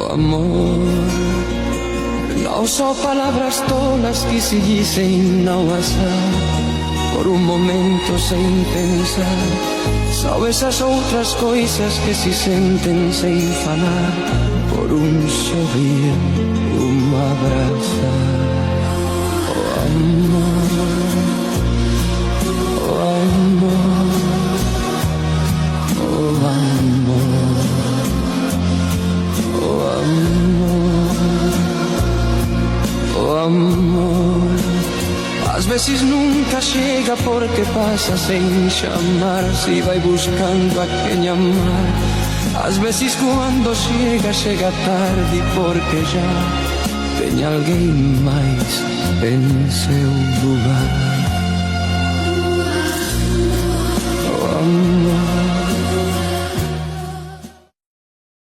Oh amor, não só palavras tolas que se dizem não assar, por um momento sem pensar. São essas outras coisas que se sentem sem falar, por um sorrir, um abraçar. Oh amor, oh amor, oh amor, oh amor, oh amor. Às vezes nunca chega porque passa sem chamar, se vai buscando a quem amar. Às vezes quando chega, chega tarde porque já tem alguém mais em seu lugar. Oh amor.